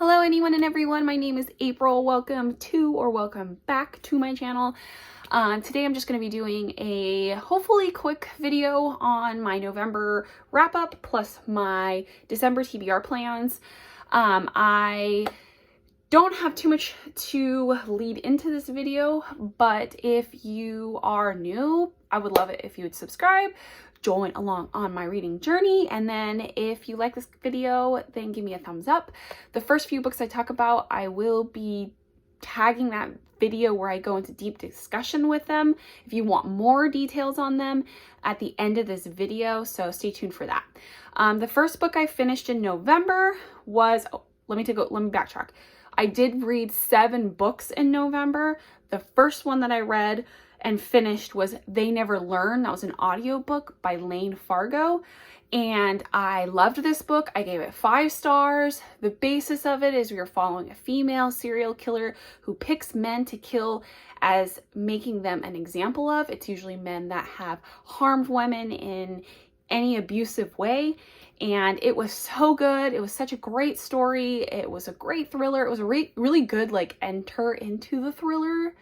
Hello anyone and everyone, my name is April. Welcome to or welcome back to my channel. Today I'm just going to be doing a hopefully quick video on my November wrap up plus my December TBR plans. I don't have too much to lead into this video, but if you are new, I would love it if you would subscribe, join along on my reading journey, and then if you like this video, then give me a thumbs up. The first few books I talk about, I will be tagging that video where I go into deep discussion with them if you want more details on them at the end of this video, so stay tuned for that. The first book I finished in November was, let me backtrack. I did read 7 books in November. The first one that I read and finished was They Never Learn. That was an audiobook by Lane Fargo. And I loved this book. I gave it 5 stars. The basis of it is we are following a female serial killer who picks men to kill as making them an example of. It's usually men that have harmed women in any abusive way. And it was so good. It was such a great story. It was a great thriller. It was a really good, like, enter into the thriller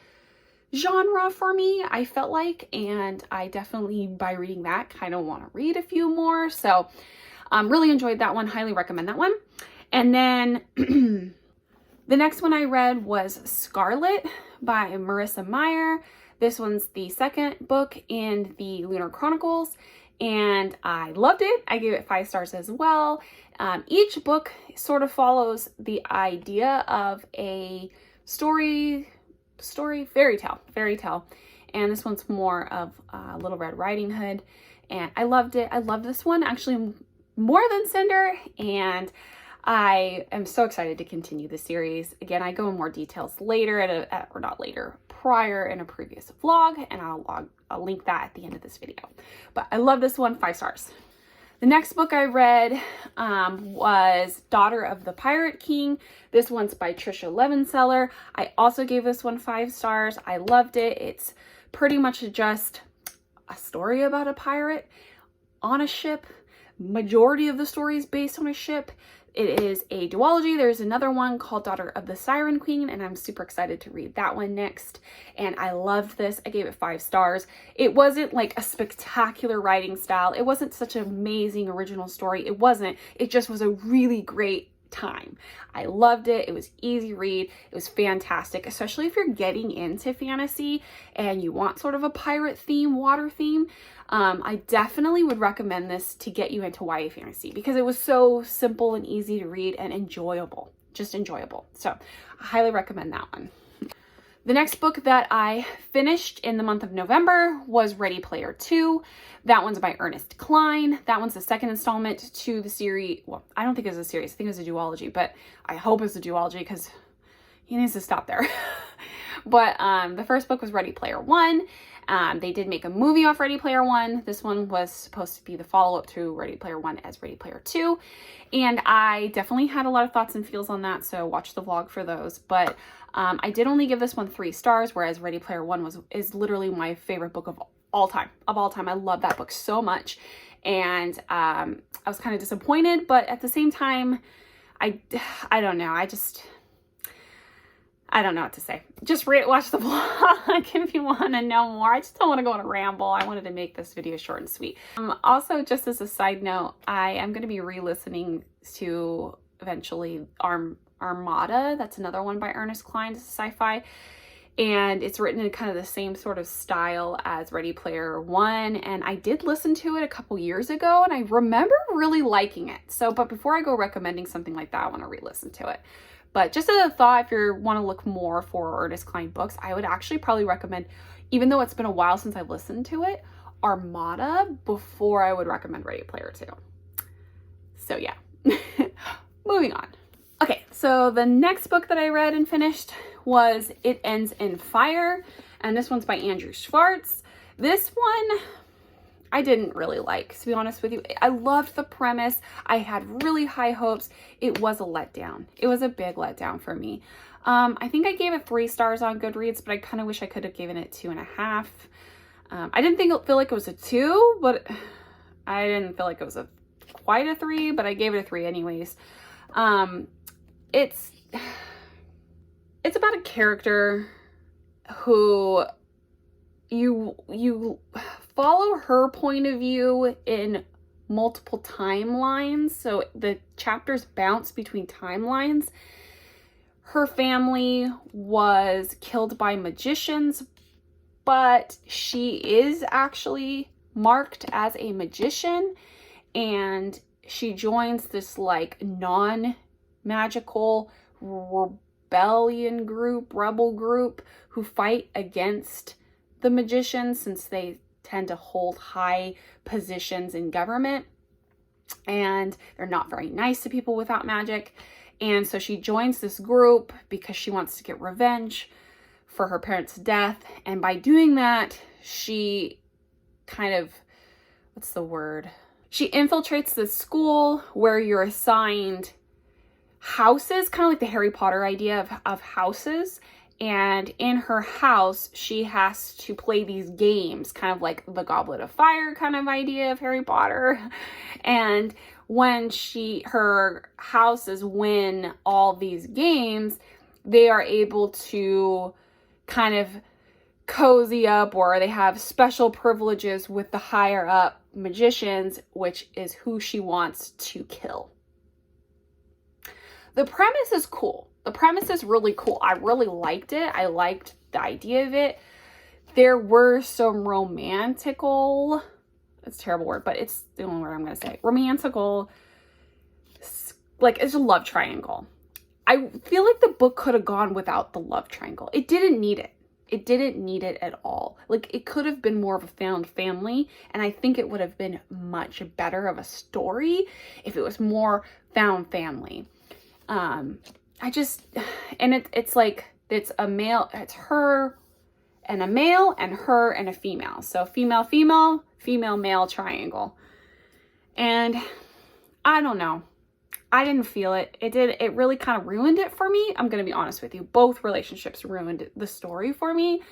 genre for me, I felt like, and I definitely, by reading that, kind of want to read a few more. So really enjoyed that one. Highly recommend that one. And then the next one I read was Scarlett by Marissa Meyer. This one's the second book in the Lunar Chronicles, and I loved it. I gave it 5 stars as well. Each book sort of follows the idea of a fairy tale, and this one's more of Little Red Riding Hood, and I loved it. I love this one actually more than Cinder, and I am so excited to continue the series. Again, I go in more details later prior in a previous vlog, and I'll link that at the end of this video. But I love this one, 5 stars. The next book I read was Daughter of the Pirate King. This one's by Trisha Levenseller. I also gave this one 5 stars. I loved it. It's pretty much just a story about a pirate on a ship. Majority of the story is based on a ship. It is a duology. There's another one called Daughter of the Siren Queen, and I'm super excited to read that one next. And I loved this. I gave it 5 stars. It wasn't like a spectacular writing style. It wasn't such an amazing original story. It wasn't. It just was a really great time. I loved it. It was easy read. It was fantastic, especially if you're getting into fantasy and you want sort of a pirate theme, water theme. I definitely would recommend this to get you into YA fantasy because it was so simple and easy to read and enjoyable, just enjoyable. So I highly recommend that one. The next book that I finished in the month of November was Ready Player 2. That one's by Ernest Cline. That one's the second installment to the series. Well, I don't think it's a series. I think it's a duology, but I hope it's a duology because he needs to stop there. But the first book was Ready Player 1. They did make a movie off Ready Player 1. This one was supposed to be the follow-up to Ready Player 1 as Ready Player 2. And I definitely had a lot of thoughts and feels on that, so watch the vlog for those. But I did only give this one 3 stars, whereas Ready Player 1 is literally my favorite book of all time. I love that book so much. And I was kind of disappointed, but at the same time, I don't know. I don't know what to say. Just watch the vlog if you want to know more. I just don't want to go on a ramble. I wanted to make this video short and sweet. Also, just as a side note, I am going to be re-listening to eventually Armada. That's another one by Ernest Cline. It's a sci-fi. And it's written in kind of the same sort of style as Ready Player 1. And I did listen to it a couple years ago, and I remember really liking it. So, but before I go recommending something like that, I want to re-listen to it. But just as a thought, if you want to look more for Ernest Cline books, I would actually probably recommend, even though it's been a while since I've listened to it, Armada before I would recommend Ready Player 2. So yeah, moving on. Okay, so the next book that I read and finished was It Ends in Fire, and this one's by Andrew Schwartz. This one I didn't really like, to be honest with you. I loved the premise. I had really high hopes. It was a letdown. It was a big letdown for me. I think I gave it 3 stars on Goodreads, but I kind of wish I could have given it 2.5. I didn't feel like it was a 2, but I didn't feel like it was quite a 3, but I gave it a 3 anyways. it's about a character who you follow her point of view in multiple timelines. So the chapters bounce between timelines. Her family was killed by magicians, but she is actually marked as a magician, and she joins this like non-magical rebel group who fight against the magicians, since they tend to hold high positions in government and they're not very nice to people without magic. And so she joins this group because she wants to get revenge for her parents' death. And by doing that, she kind of, what's the word? She infiltrates the school where you're assigned houses, kind of like the Harry Potter idea of houses. And in her house, she has to play these games, kind of like the Goblet of Fire kind of idea of Harry Potter. And when her houses win all these games, they are able to kind of cozy up, or they have special privileges with the higher up magicians, which is who she wants to kill. The premise is cool. The premise is really cool. I really liked it. I liked the idea of it. There were some romantical, it's a terrible word, but it's the only word I'm going to say. Romantical, like it's a love triangle. I feel like the book could have gone without the love triangle. It didn't need it. It didn't need it at all. Like it could have been more of a found family, and I think it would have been much better of a story if it was more found family. It's like, it's a male, it's her and a male and her and a female. So female, male triangle. And I don't know. I didn't feel it. It really kind of ruined it for me. I'm going to be honest with you. Both relationships ruined the story for me.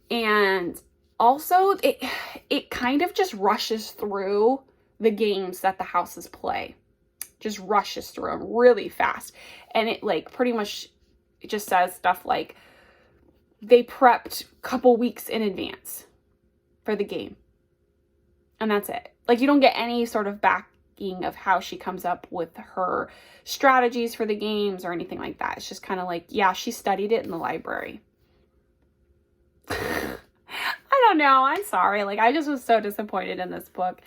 And also it kind of just rushes through the games that the houses play. Just rushes through them really fast. And it like pretty much it just says stuff like they prepped a couple weeks in advance for the game. And that's it. Like you don't get any sort of backing of how she comes up with her strategies for the games or anything like that. It's just kind of like, yeah, she studied it in the library. I don't know. I'm sorry. Like I just was so disappointed in this book,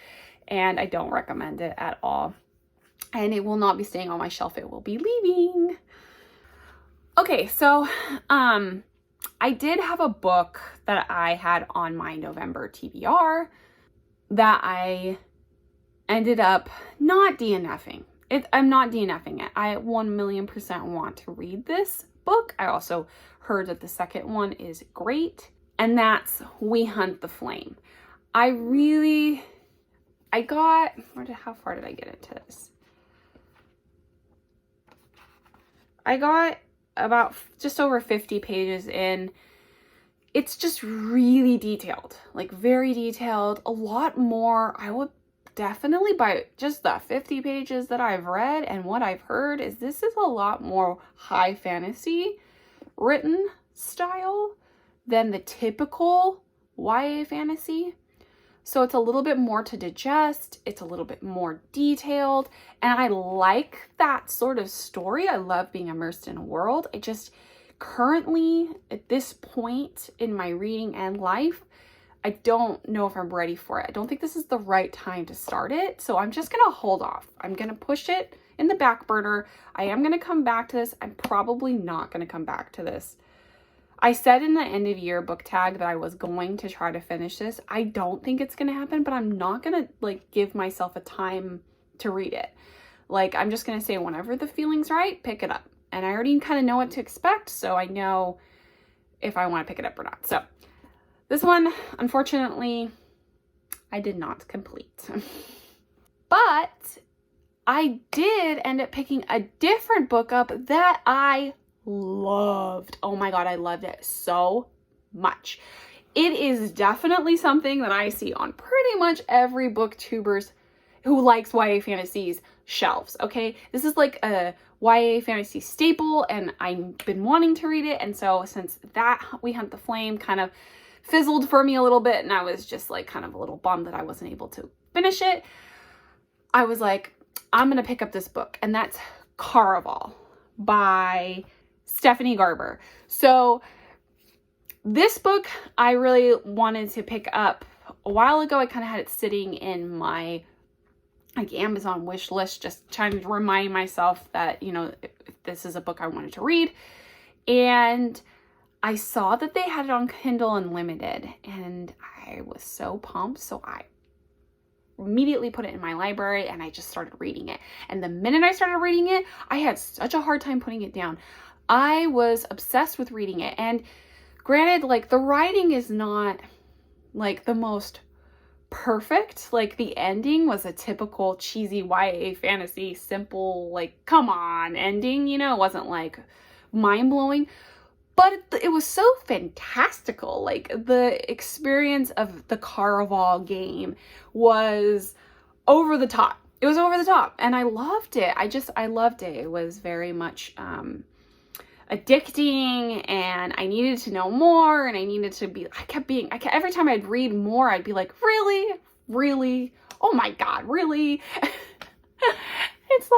and I don't recommend it at all. And it will not be staying on my shelf. It will be leaving. Okay, so I did have a book that I had on my November TBR that I ended up not DNFing. I'm not DNFing it. I 1,000,000% want to read this book. I also heard that the second one is great, and that's We Hunt the Flame. How far did I get into this? I got about just over 50 pages in. It's just really detailed, like very detailed, a lot more. I would definitely, by just the 50 pages that I've read and what I've heard, this is a lot more high fantasy written style than the typical YA fantasy. So it's a little bit more to digest. It's a little bit more detailed. And I like that sort of story. I love being immersed in a world. I just currently, at this point in my reading and life, I don't know if I'm ready for it. I don't think this is the right time to start it. So I'm just going to hold off. I'm going to push it in the back burner. I am going to come back to this. I'm probably not going to come back to this. I said in the end of year book tag that I was going to try to finish this. I don't think it's going to happen, but I'm not going to like give myself a time to read it. Like I'm just going to say whenever the feeling's right, pick it up. And I already kind of know what to expect, so I know if I want to pick it up or not. So this one, unfortunately, I did not complete. But I did end up picking a different book up that I loved. Oh my God, I loved it so much. It is definitely something that I see on pretty much every booktuber's who likes YA fantasies shelves, okay? This is like a YA fantasy staple, and I've been wanting to read it, and so since that We Hunt the Flame kind of fizzled for me a little bit, and I was just like kind of a little bummed that I wasn't able to finish it, I was like, I'm gonna pick up this book, and that's Caraval by Stephanie Garber. So this book I really wanted to pick up a while ago. I kind of had it sitting in my like Amazon wish list, just trying to remind myself that, you know, if this is a book I wanted to read. And I saw that they had it on Kindle Unlimited, and I was so pumped. So I immediately put it in my library and I just started reading it. And the minute I started reading it, I had such a hard time putting it down. I was obsessed with reading it. And granted, like the writing is not like the most perfect. Like the ending was a typical cheesy YA fantasy, simple, like, come on ending, you know, it wasn't like mind blowing, but it was so fantastical. Like the experience of the Caraval game was over the top. It was over the top, and I loved it. I loved it. It was very much addicting, and I needed to know more, and I needed to be, every time I'd read more, I'd be like, really? Oh my God, really? It's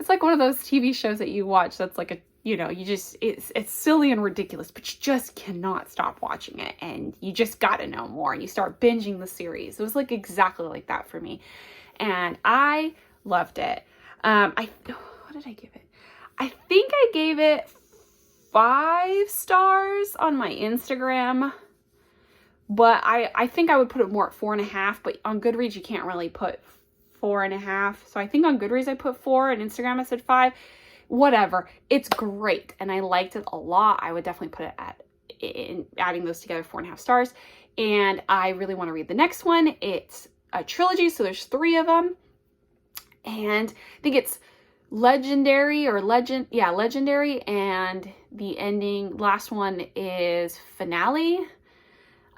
like one of those TV shows that you watch that's like it's silly and ridiculous, but you just cannot stop watching it, and you just gotta know more, and you start binging the series. It was like exactly like that for me, and I loved it. What did I give it? I think I gave it 5 stars on my Instagram, but I think I would put it more at 4.5, but on Goodreads you can't really put 4.5. So I think on Goodreads I put 4, and Instagram I said 5. Whatever. It's great, and I liked it a lot. I would definitely put it in adding those together, 4.5 stars. And I really want to read the next one. It's a trilogy, so there's 3 of them. And I think it's legendary, and the last one is finale.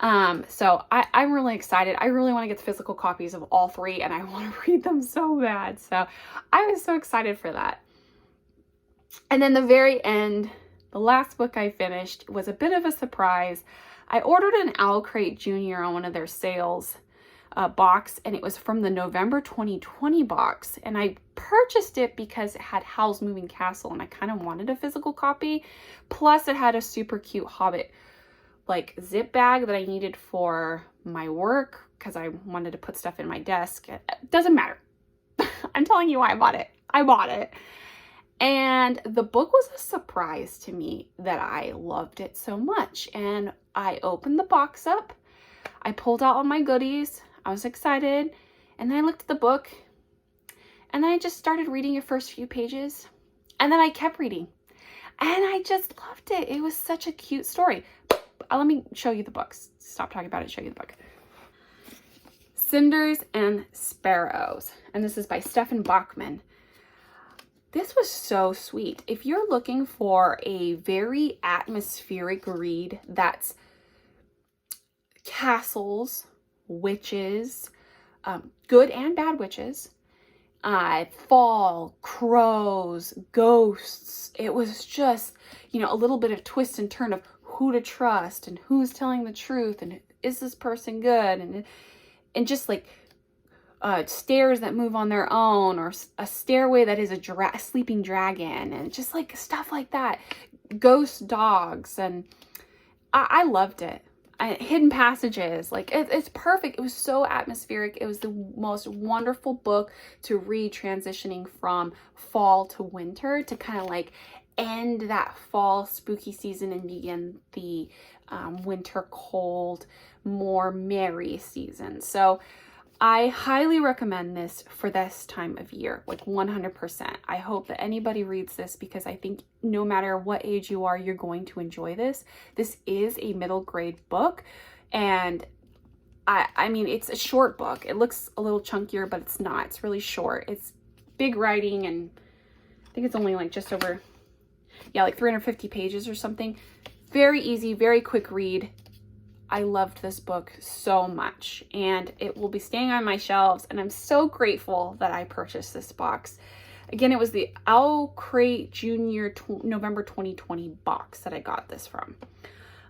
So I'm really excited. I really want to get the physical copies of all 3, and I want to read them so bad. So I was so excited for that. And then the very end, the last book I finished was a bit of a surprise. I ordered an Owl Crate Junior on one of their sales box, and it was from the November 2020 box, and I purchased it because it had Howl's Moving Castle, and I kind of wanted a physical copy, plus it had a super cute Hobbit like zip bag that I needed for my work because I wanted to put stuff in my desk. It doesn't matter. I'm telling you why I bought it. And the book was a surprise to me that I loved it so much, and I opened the box up, I pulled out all my goodies, I was excited, and then I looked at the book, and then I just started reading your first few pages, and then I kept reading, and I just loved it. It was such a cute story. Let me show you the book. Stop talking about it, show you the book. Cinders and Sparrows, and this is by Stefan Bachman. This was so sweet. If you're looking for a very atmospheric read that's castles, witches, good and bad witches, fall, crows, ghosts, it was just, a little bit of twist and turn of who to trust and who's telling the truth and is this person good, and just like stairs that move on their own, or a stairway that is a sleeping dragon, and just like stuff like that. Ghost dogs, and I loved it. Hidden passages, like it's perfect. It was so atmospheric. It was the most wonderful book to read transitioning from fall to winter, to kind of like end that fall spooky season and begin the winter cold, more merry season. So I highly recommend this for this time of year, like 100%. I hope that anybody reads this, because I think no matter what age you are, you're going to enjoy this. This is a middle grade book, and I mean, it's a short book. It looks a little chunkier, but it's not. It's really short. It's big writing, and I think it's only like just over, like 350 pages or something. Very easy, very quick read. I loved this book so much, and it will be staying on my shelves, and I'm so grateful that I purchased this box. Again, it was the Owl Crate Junior November 2020 box that I got this from.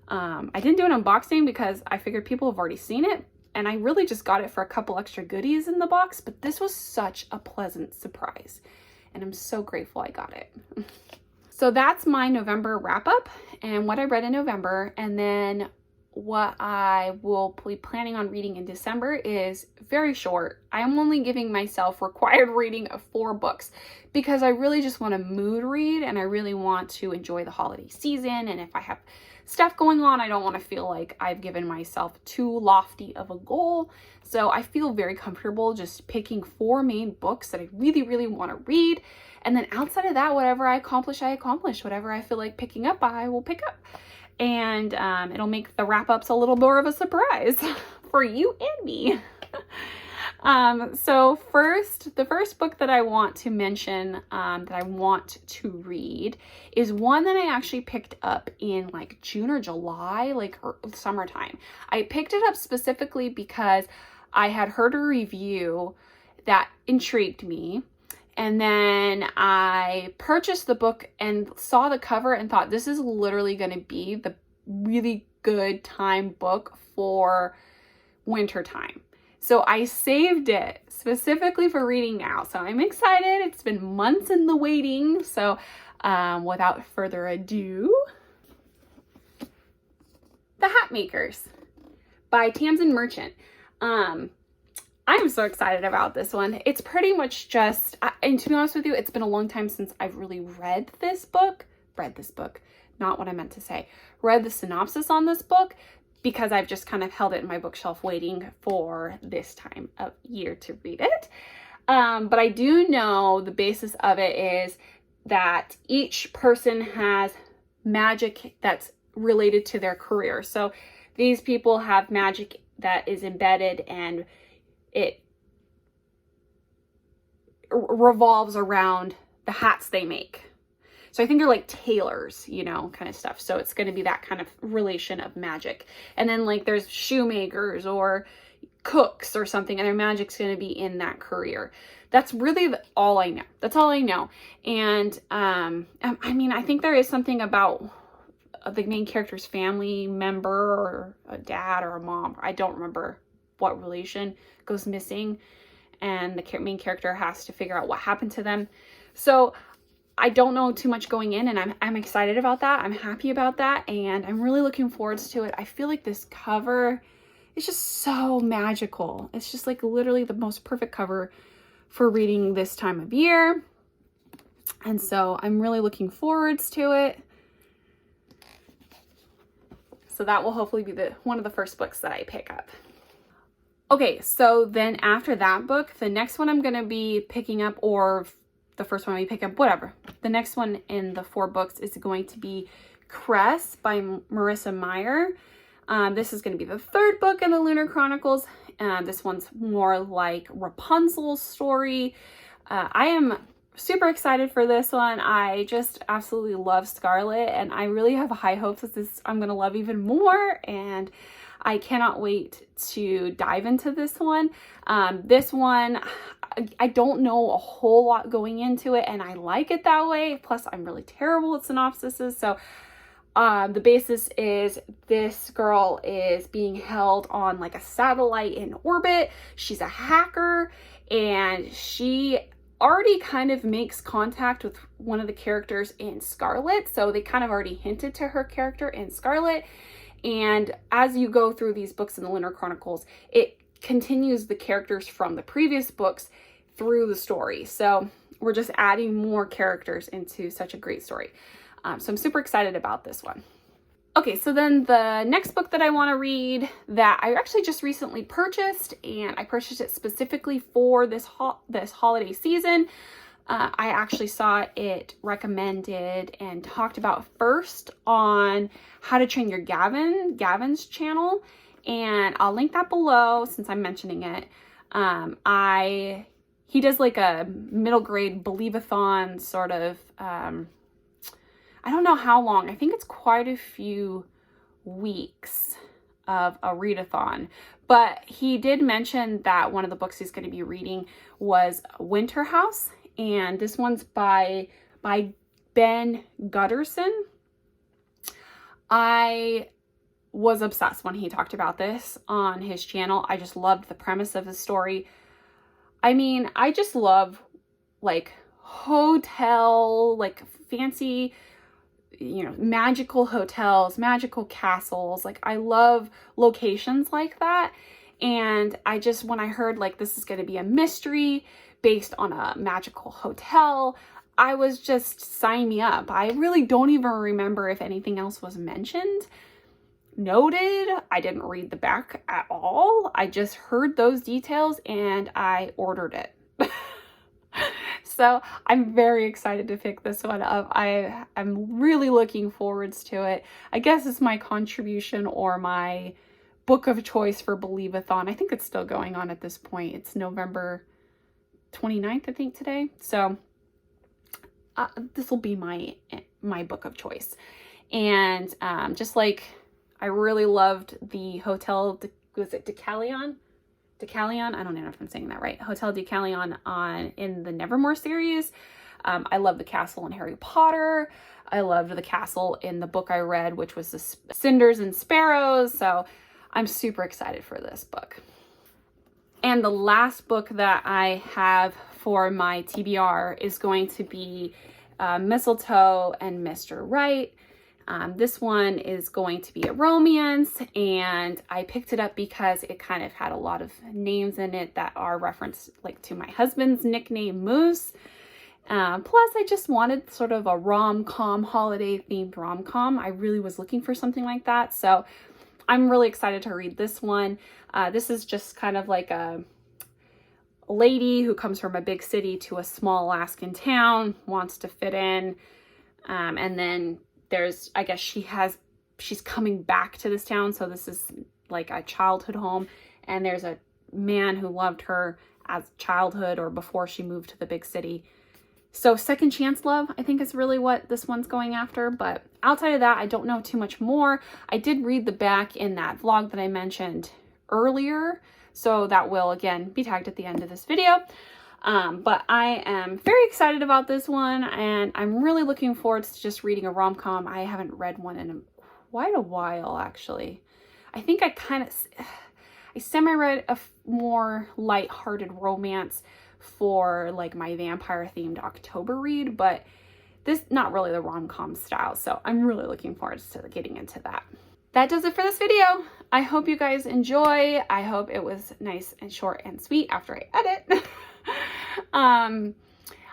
I didn't do an unboxing because I figured people have already seen it, and I really just got it for a couple extra goodies in the box, but this was such a pleasant surprise, and I'm so grateful I got it. So that's my November wrap up and what I read in November, and then what I will be planning on reading in December is very short. I am only giving myself required reading of 4 books because I really just want to mood read, and I really want to enjoy the holiday season. And if I have stuff going on, I don't want to feel like I've given myself too lofty of a goal. So I feel very comfortable just picking 4 main books that I really, really want to read. And then outside of that, whatever I accomplish, I accomplish. Whatever I feel like picking up, I will pick up. And it'll make the wrap-ups a little more of a surprise for you and me. So the first book that I want to mention that I want to read is one that I actually picked up in like June or July, like summertime. I picked it up specifically because I had heard a review that intrigued me. And then I purchased the book and saw the cover and thought, this is literally going to be the really good time book for winter time. So I saved it specifically for reading now. So I'm excited. It's been months in the waiting. So without further ado, The Hat Makers by Tamzin Merchant. I'm so excited about this one. It's pretty much just, and to be honest with you, it's been a long time since I've really read this book, not what I meant to say, read the synopsis on this book, because I've just kind of held it in my bookshelf waiting for this time of year to read it. But I do know the basis of it is that each person has magic that's related to their career. So these people have magic that is embedded, and it revolves around the hats they make. So I think they're like tailors, you know, kind of stuff. So it's going to be that kind of relation of magic. And then like there's shoemakers or cooks or something, and their magic's going to be in that career. That's really all I know. That's all I know. And I mean, I think there is something about the main character's family member, or a dad or a mom. I don't remember what relation goes missing, and the main character has to figure out what happened to them. So I don't know too much going in, and I'm excited about that. I'm happy about that, and I'm really looking forward to it. I feel like this cover is just so magical. It's just like literally the most perfect cover for reading this time of year. And so I'm really looking forwards to it. So that will hopefully be one of the first books that I pick up. Okay, so then after that book, the next one I'm going to be picking up, or the first one I pick up, whatever. The next one in the 4 books is going to be Cress by Marissa Meyer. This is going to be the 3rd book in the Lunar Chronicles. This one's more like Rapunzel's story. I am super excited for this one. I just absolutely love Scarlett, and I really have high hopes that I'm going to love even more, and I cannot wait to dive into this one. This one, I don't know a whole lot going into it, and I like it that way. Plus, I'm really terrible at synopsises. So the basis is this girl is being held on like a satellite in orbit. She's a hacker, and she already kind of makes contact with one of the characters in Scarlett. So they kind of already hinted to her character in Scarlett. And as you go through these books in the Lunar Chronicles, it continues the characters from the previous books through the story. So we're just adding more characters into such a great story. So I'm super excited about this one. Okay, so then the next book that I want to read that I actually just recently purchased, and I purchased it specifically for this holiday season. I actually saw it recommended and talked about first on How to Train Your Gavin's channel, and I'll link that below since I'm mentioning it. He does like a middle grade believe-a-thon sort of, I don't know how long. I think it's quite a few weeks. of a readathon, but he did mention that one of the books he's going to be reading was Winter House, and this one's by Ben Gutterson. I was obsessed when he talked about this on his channel. I just loved the premise of the story. I mean, I just love like hotel, like fancy, you know, magical hotels, magical castles. Like I love locations like that. And I just, when I heard like this is going to be a mystery based on a magical hotel, I was just, sign me up. I really don't even remember if anything else was mentioned. Noted, I didn't read the back at all. I just heard those details and I ordered it. So I'm very excited to pick this one up. I'm really looking forward to it. I guess it's my contribution or my book of choice for Believe-a-thon. I think it's still going on at this point. It's November 29th, I think, today. So this will be my book of choice. And just like I really loved the Hotel, was it Deucalion? Deucalion? I don't even know if I'm saying that right. Hotel Deucalion in the Nevermore series. I love the castle in Harry Potter. I loved the castle in the book I read, which was the Cinders and Sparrows. So I'm super excited for this book. And the last book that I have for my TBR is going to be Mistletoe and Mr. Right. This one is going to be a romance, and I picked it up because it kind of had a lot of names in it that are referenced like to my husband's nickname, Moose. Plus, I just wanted sort of a rom-com, holiday-themed rom-com. I really was looking for something like that, so I'm really excited to read this one. This is just kind of like a lady who comes from a big city to a small Alaskan town, wants to fit in, and then there's, I guess she's coming back to this town. So this is like a childhood home. And there's a man who loved her as childhood or before she moved to the big city. So second chance love, I think is really what this one's going after. But outside of that, I don't know too much more. I did read the back in that vlog that I mentioned earlier. So that will again be tagged at the end of this video. But I am very excited about this one, and I'm really looking forward to just reading a rom-com. I haven't read one in quite a while, actually. I think I semi-read a more light-hearted romance for like my vampire-themed October read, but this not really the rom-com style, so I'm really looking forward to getting into that. That does it for this video. I hope you guys enjoy. I hope it was nice and short and sweet after I edit.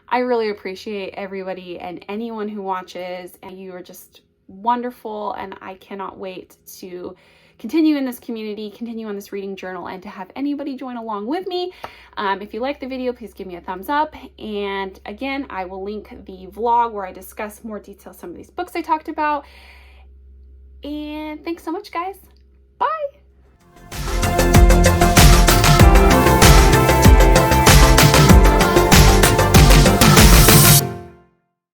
I really appreciate everybody and anyone who watches, and you are just wonderful, and I cannot wait to continue in this community, continue on this reading journal, and to have anybody join along with me. If you like the video, please give me a thumbs up, and again, I will link the vlog where I discuss more details some of these books I talked about. And thanks so much, guys.